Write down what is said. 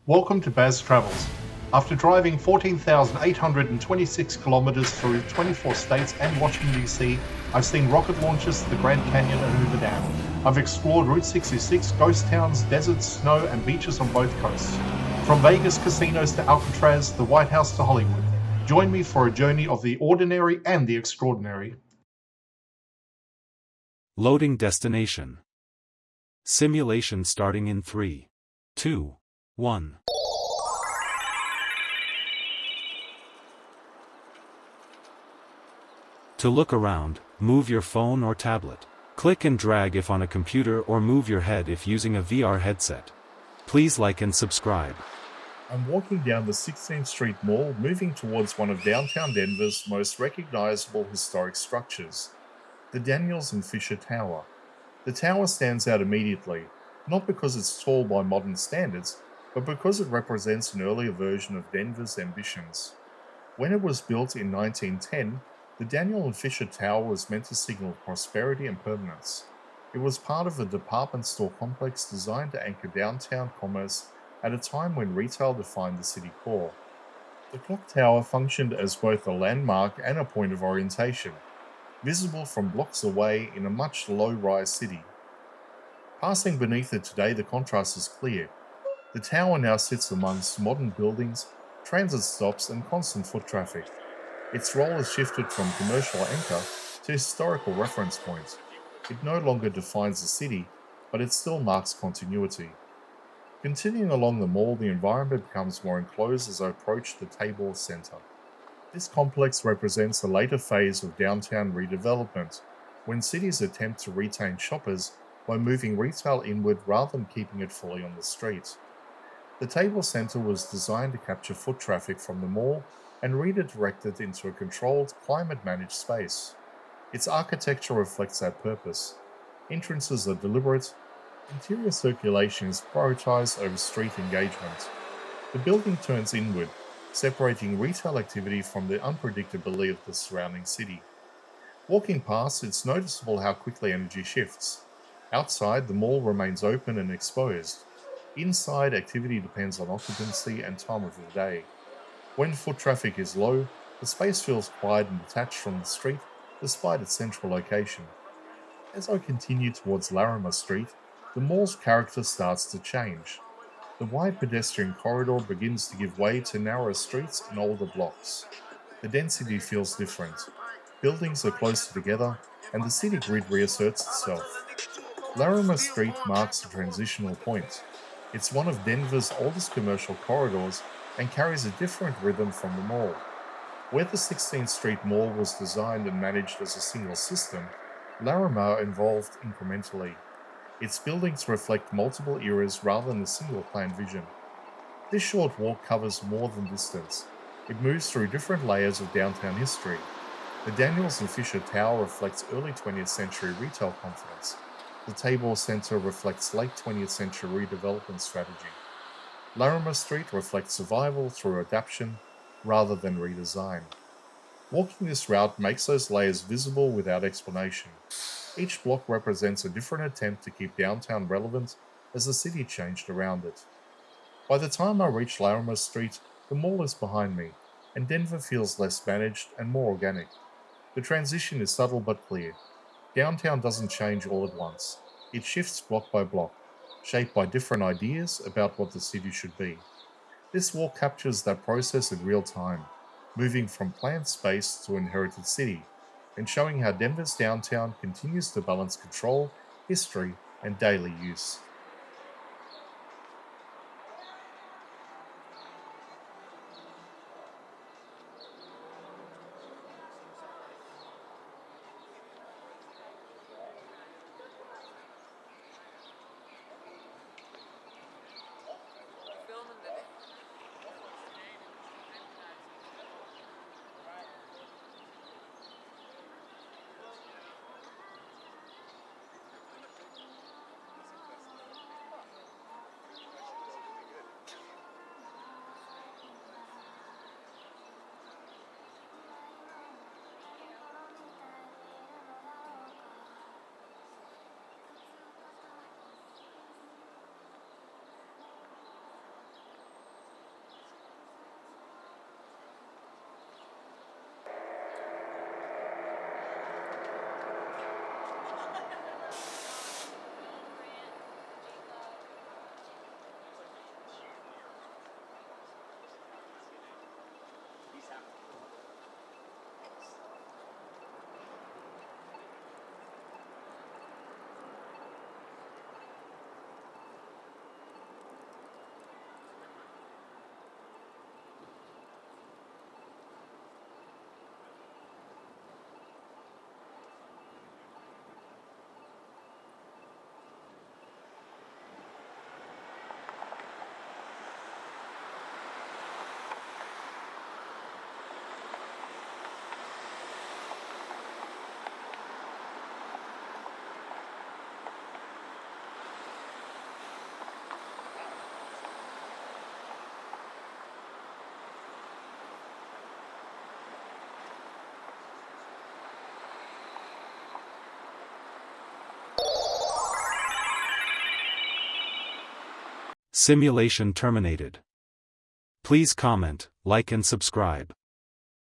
Welcome to Baz Travels. After driving 14,826 kilometers through 24 states and Washington, D.C., I've seen rocket launches to the Grand Canyon and Hoover Dam. I've explored Route 66, ghost towns, deserts, snow, and beaches on both coasts. From Vegas casinos to Alcatraz, the White House to Hollywood. Join me for a journey of the ordinary and the extraordinary. Loading destination. Simulation starting in 3, 2, 1. To look around, move your phone or tablet. Click and drag if on a computer or move your head if using a VR headset. Please like and subscribe. I'm walking down the 16th Street Mall, moving towards one of downtown Denver's most recognizable historic structures, the Daniels and Fisher Tower. The tower stands out immediately, not because it's tall by modern standards, but because it represents an earlier version of Denver's ambitions. When it was built in 1910, the Daniel and Fisher Tower was meant to signal prosperity and permanence. It was part of a department store complex designed to anchor downtown commerce at a time when retail defined the city core. The clock tower functioned as both a landmark and a point of orientation, visible from blocks away in a much low-rise city. Passing beneath it today, the contrast is clear. The tower now sits amongst modern buildings, transit stops, and constant foot traffic. Its role has shifted from commercial anchor to historical reference point. It no longer defines the city, but it still marks continuity. Continuing along the mall, the environment becomes more enclosed as I approach the Tabor Center. This complex represents a later phase of downtown redevelopment, when cities attempt to retain shoppers by moving retail inward rather than keeping it fully on the street. The Tabor Center was designed to capture foot traffic from the mall and redirect it into a controlled, climate-managed space. Its architecture reflects that purpose. Entrances are deliberate, interior circulation is prioritized over street engagement. The building turns inward, separating retail activity from the unpredictability of the surrounding city. Walking past, it's noticeable how quickly energy shifts. Outside, the mall remains open and exposed. Inside, activity depends on occupancy and time of the day. When foot traffic is low, the space feels quiet and detached from the street despite its central location. As I continue towards Larimer Street, the mall's character starts to change. The wide pedestrian corridor begins to give way to narrower streets and older blocks. The density feels different. Buildings are closer together, and the city grid reasserts itself. Larimer Street marks a transitional point. It's one of Denver's oldest commercial corridors and carries a different rhythm from the mall. Where the 16th Street Mall was designed and managed as a single system, Larimer evolved incrementally. Its buildings reflect multiple eras rather than a single planned vision. This short walk covers more than distance. It moves through different layers of downtown history. The Daniels and Fisher Tower reflects early 20th century retail confidence. The Tabor Center reflects late 20th century redevelopment strategy. Larimer Street reflects survival through adaptation rather than redesign. Walking this route makes those layers visible without explanation. Each block represents a different attempt to keep downtown relevant as the city changed around it. By the time I reach Larimer Street, the mall is behind me, and Denver feels less managed and more organic. The transition is subtle but clear. Downtown doesn't change all at once. It shifts block by block, shaped by different ideas about what the city should be. This walk captures that process in real time, moving from planned space to inherited city, and showing how Denver's downtown continues to balance control, history, and daily use. Simulation terminated. Please comment, like and subscribe.